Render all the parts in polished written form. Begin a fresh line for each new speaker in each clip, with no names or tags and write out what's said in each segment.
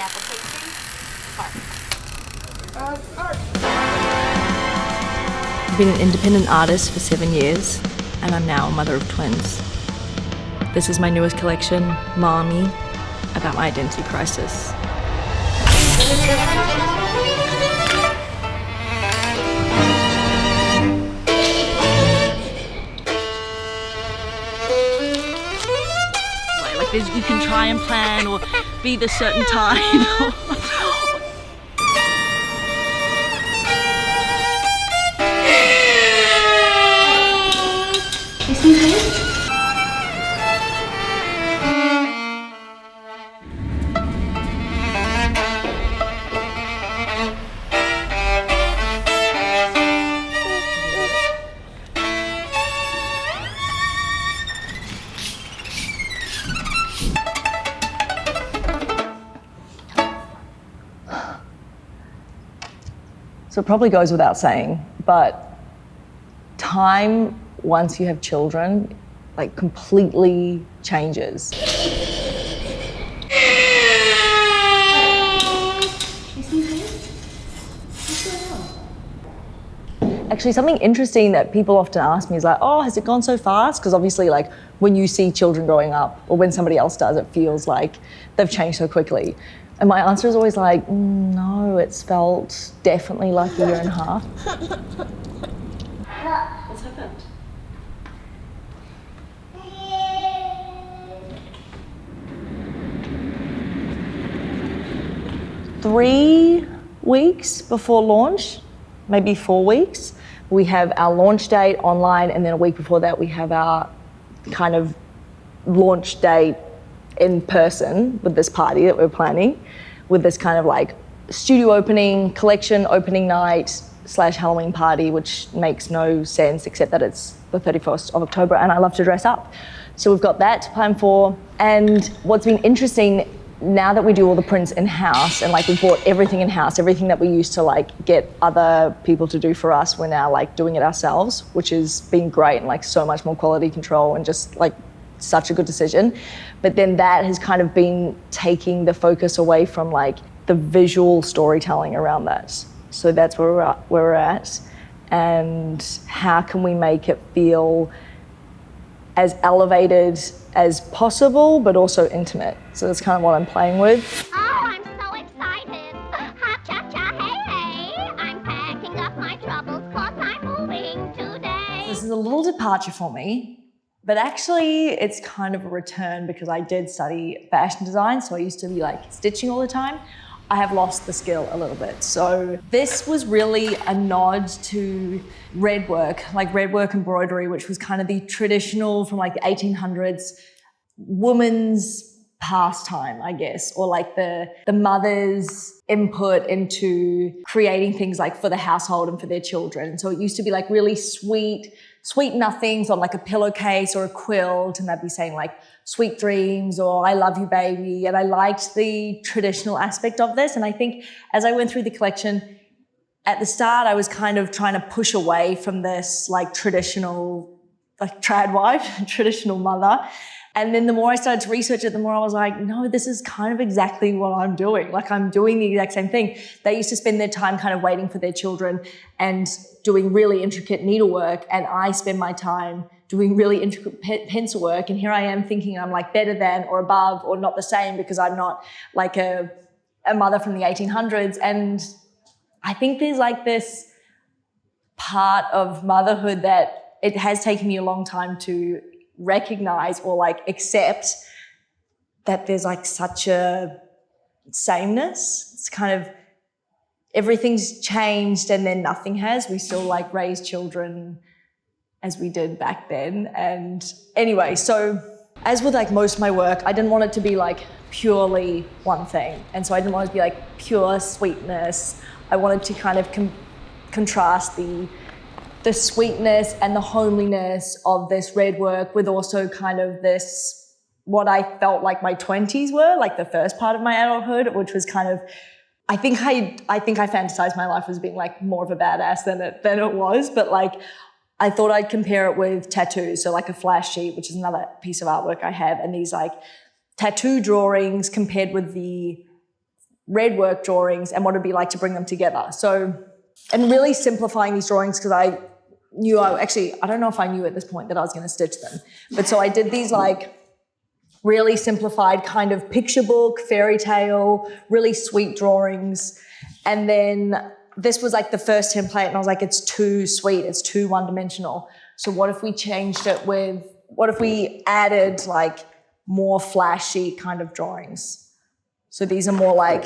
apple pastry.
I've been an independent artist for 7 years, and I'm now a mother of twins. This is my newest collection, Mommy, about my identity crisis.
Like you can try and plan or be the certain time.
Excuse me?
So it probably goes without saying, but time, once you have children, like completely changes. Actually, something interesting that people often ask me is like, oh, has it gone so fast? Because obviously, like, when you see children growing up, or when somebody else does, it feels like they've changed so quickly. And my answer is always like, no, it's felt definitely like a year and a half.
What's happened?
3 weeks before launch, maybe 4 weeks, we have our launch date online, and then a week before that we have our kind of launch date in person with this party that we're planning, with this kind of like studio opening, collection opening night / Halloween party, which makes no sense except that it's the 31st of October and I love to dress up. So we've got that to plan for. And what's been interesting, now that we do all the prints in-house and like we bought everything in-house, everything that we used to like get other people to do for us, we're now like doing it ourselves, which has been great and like so much more quality control and just like such a good decision. But then that has kind of been taking the focus away from like the visual storytelling around that. So that's where we're at. And how can we make it feel as elevated as possible, but also intimate? So that's kind of what I'm playing with.
Oh, I'm so excited. Ha-cha-cha, hey, I'm packing up my troubles 'cause I'm moving today.
This is a little departure for me, but actually it's kind of a return because I did study fashion design, so I used to be like stitching all the time. I have lost the skill a little bit. So this was really a nod to red work, like red work embroidery, which was kind of the traditional from like the 1800s woman's pastime, I guess, or like the mother's input into creating things like for the household and for their children. And so it used to be like really sweet nothings on like a pillowcase or a quilt, and they'd be saying like sweet dreams or I love you, baby. And I liked the traditional aspect of this. And I think as I went through the collection, at the start, I was kind of trying to push away from this like traditional, like trad wife, traditional mother. And then the more I started to research it, the more I was like, no, this is kind of exactly what I'm doing. Like I'm doing the exact same thing. They used to spend their time kind of waiting for their children and doing really intricate needlework. And I spend my time doing really intricate pencil work. And here I am thinking I'm like better than or above or not the same because I'm not like a mother from the 1800s. And I think there's like this part of motherhood that it has taken me a long time to recognize or like accept that there's like such a sameness. It's kind of everything's changed and then nothing has. We still like raise children as we did back then. And anyway, so as with like most of my work, I didn't want it to be like purely one thing. And so I didn't want it to be like pure sweetness. I wanted to kind of contrast the sweetness and the homeliness of this red work with also kind of this, what I felt like my 20s were, like the first part of my adulthood, which was kind of, I think I fantasized my life as being like more of a badass than it was, but like I thought I'd compare it with tattoos. So like a flash sheet, which is another piece of artwork I have, and these like tattoo drawings compared with the red work drawings and what it'd be like to bring them together. So, and really simplifying these drawings because I don't know if I knew at this point that I was going to stitch them. But so I did these like really simplified kind of picture book, fairy tale, really sweet drawings. And then this was like the first template and I was like, it's too sweet, it's too one-dimensional. So what if we changed it with, what if we added like more flashy kind of drawings? So these are more like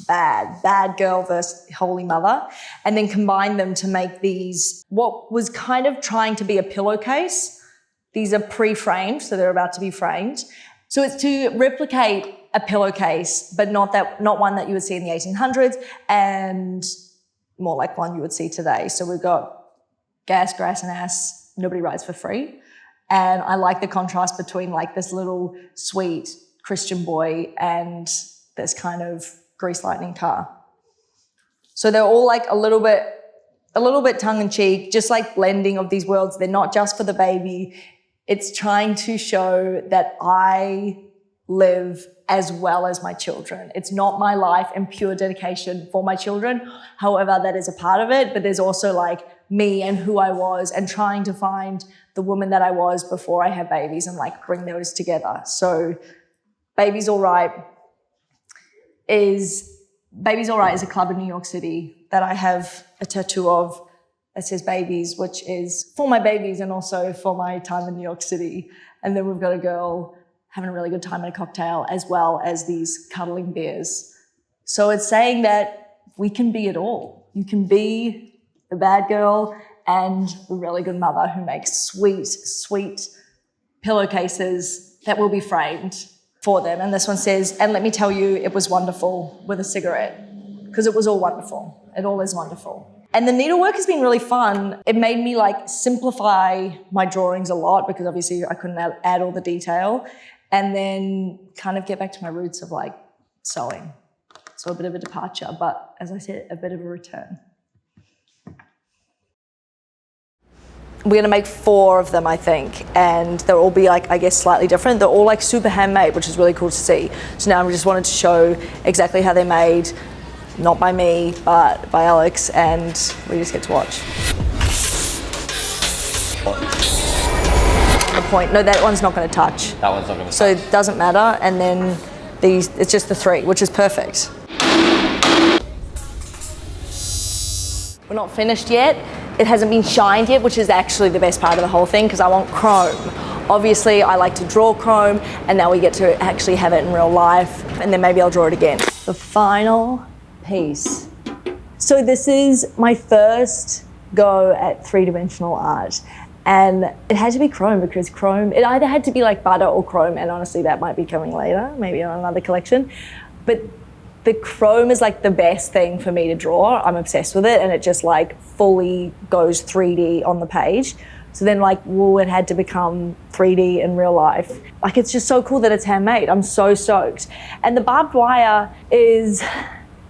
bad girl versus Holy Mother, and then combine them to make these, what was kind of trying to be a pillowcase. These are pre-framed, so they're about to be framed. So it's to replicate a pillowcase, but not one that you would see in the 1800s, and more like one you would see today. So we've got gas, grass, and ass, nobody rides for free. And I like the contrast between like this little sweet Christian boy and this kind of grease lightning car. So they're all like a little bit tongue-in-cheek, just like blending of these worlds. They're not just for the baby. It's trying to show that I live as well as my children. It's not my life and pure dedication for my children. However, that is a part of it, but there's also like me and who I was and trying to find the woman that I was before I had babies and like bring those together. So Baby's All Right is a club in New York City that I have a tattoo of that says babies, which is for my babies and also for my time in New York City. And then we've got a girl having a really good time at a cocktail as well as these cuddling bears. So it's saying that we can be it all. You can be the bad girl and the really good mother who makes sweet, sweet pillowcases that will be framed for them. And this one says, and let me tell you, it was wonderful with a cigarette, because it was all wonderful. It all is wonderful. And the needlework has been really fun. It made me like simplify my drawings a lot because obviously I couldn't add all the detail, and then kind of get back to my roots of like sewing. So a bit of a departure, but as I said, a bit of a return. We're gonna make 4 of them, I think, and they'll all be like, I guess, slightly different. They're all like super handmade, which is really cool to see. So now we just wanted to show exactly how they're made, not by me, but by Alex, and we just get to watch. The point, no, that one's not gonna touch.
That one's not gonna touch.
So it doesn't matter, and then these, it's just the 3, which is perfect. We're not finished yet. It hasn't been shined yet, which is actually the best part of the whole thing because I want chrome. Obviously, I like to draw chrome, and now we get to actually have it in real life, and then maybe I'll draw it again. The final piece. So this is my first go at 3-dimensional art, and it had to be chrome because chrome, it either had to be like butter or chrome, and honestly that might be coming later, maybe on another collection, but the chrome is like the best thing for me to draw. I'm obsessed with it, and it just like fully goes 3D on the page. So then like, well, it had to become 3D in real life. Like, it's just so cool that it's handmade. I'm so stoked. And the barbed wire is,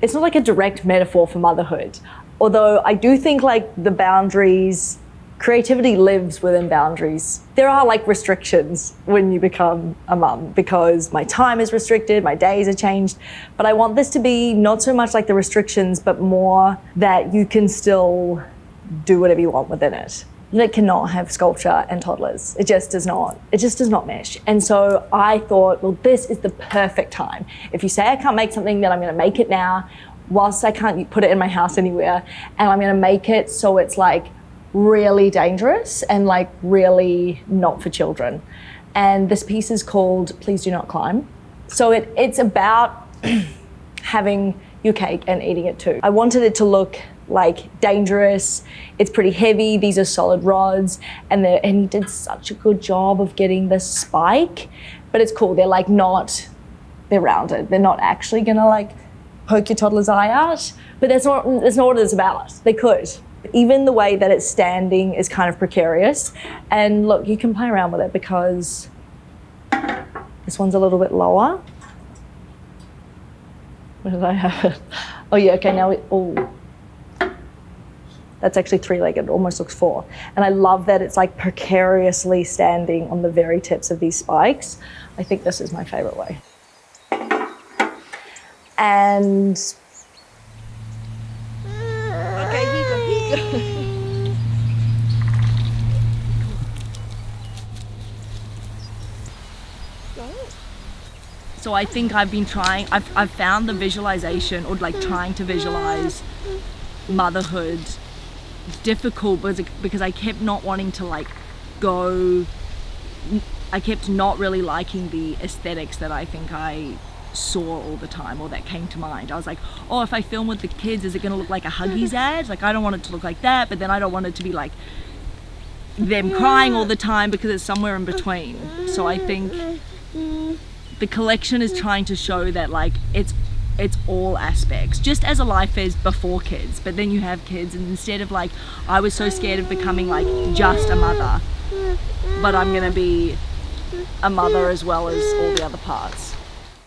it's not like a direct metaphor for motherhood. Although I do think like the boundaries, creativity lives within boundaries. There are like restrictions when you become a mum because my time is restricted, my days are changed, but I want this to be not so much like the restrictions, but more that you can still do whatever you want within it. It cannot have sculpture and toddlers. It just does not. It just does not mesh. And so I thought, well, this is the perfect time. If you say I can't make something, then I'm gonna make it now, whilst I can't put it in my house anywhere, and I'm gonna make it so it's like really dangerous and like really not for children. And this piece is called Please Do Not Climb. So it's about having your cake and eating it too. I wanted it to look like dangerous. It's pretty heavy. These are solid rods, and he did such a good job of getting the spike, but it's cool. They're like not, they're rounded. They're not actually gonna like poke your toddler's eye out, but that's not what it's about. They could. Even the way that it's standing is kind of precarious. And look, you can play around with it because this one's a little bit lower. Where did I have it? Oh yeah, okay, now that's actually 3-legged, almost looks 4. And I love that it's like precariously standing on the very tips of these spikes. I think this is my favorite way. And
Okay, here you go. So I think I've been trying, I've found the visualization or like trying to visualize motherhood difficult because I kept not wanting to like go, I kept not really liking the aesthetics that I think I saw all the time or that came to mind. I was like, oh, if I film with the kids, is it going to look like a Huggies ad? Like, I don't want it to look like that, but then I don't want it to be like them crying all the time because it's somewhere in between. So I think the collection is trying to show that like it's all aspects, just as a life is before kids, but then you have kids, and instead of like, I was so scared of becoming like just a mother, but I'm gonna be a mother as well as all the other parts.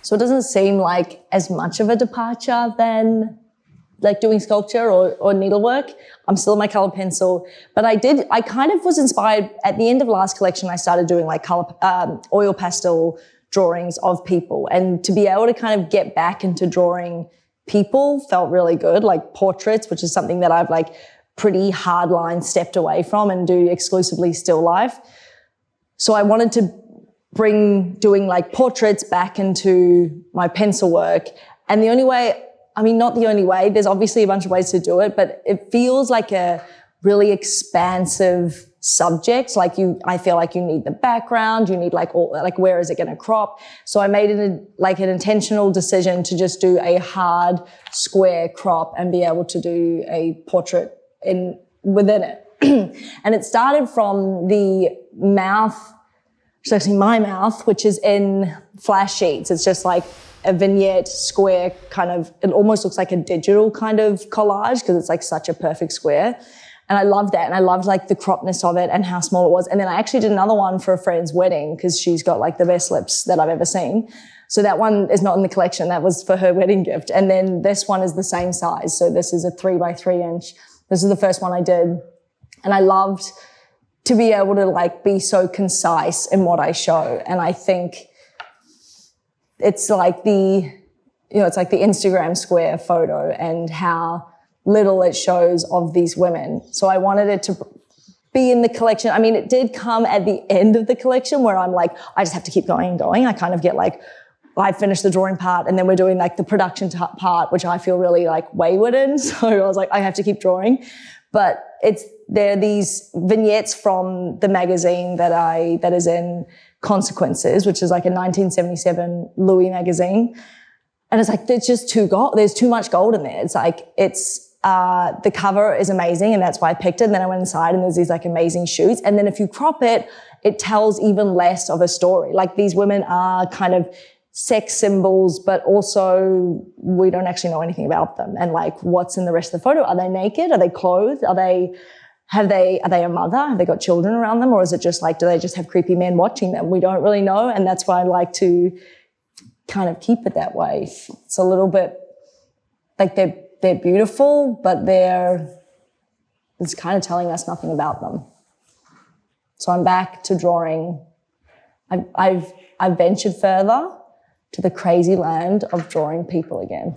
so it doesn't seem like as much of a departure than like doing sculpture or needlework. I'm still in my colored pencil, but I kind of was inspired at the end of last collection. I started doing like oil pastel drawings of people, and to be able to kind of get back into drawing people felt really good, like portraits, which is something that I've like pretty hard line stepped away from and do exclusively still life. So I wanted to bring doing like portraits back into my pencil work. And the only way, I mean, not the only way, there's obviously a bunch of ways to do it, but it feels like a really expansive subject. Like I feel like you need the background, you need like where is it going to crop? So I made it an intentional decision to just do a hard square crop and be able to do a portrait within it. And it started from the mouth, which is actually my mouth, which is in flash sheets. It's just like a vignette square kind of, it almost looks like a digital kind of collage because it's like such a perfect square. And I loved that. And I loved like the cropness of it and how small it was. And then I actually did another one for a friend's wedding because she's got like the best lips that I've ever seen. So that one is not in the collection. That was for her wedding gift. And then this one is the same size. So this is a 3x3 inch. This is the first one I did. And I loved to be able to like be so concise in what I show. And I think it's like it's like the Instagram square photo and how little it shows of these women. So I wanted it to be in the collection. I mean, it did come at the end of the collection where I'm like, I just have to keep going and going. I kind of get like, I finished the drawing part and then we're doing like the production part, which I feel really like wayward in. So I was like, I have to keep drawing. But there are these vignettes from the magazine that is in Consequences, which is like a 1977 Louis magazine. And it's like, there's too much gold in there. It's like, the cover is amazing and that's why I picked it. And then I went inside and there's these like amazing shoots. And then if you crop it, it tells even less of a story. Like these women are kind of sex symbols, but also we don't actually know anything about them. And like, what's in the rest of the photo? Are they naked? Are they clothed? Are they a mother? Have they got children around them? Or is it just like, do they just have creepy men watching them? We don't really know. And that's why I like to kind of keep it that way. It's a little bit like they're beautiful, but it's kind of telling us nothing about them. So I'm back to drawing. I've ventured further to the crazy land of drawing people again.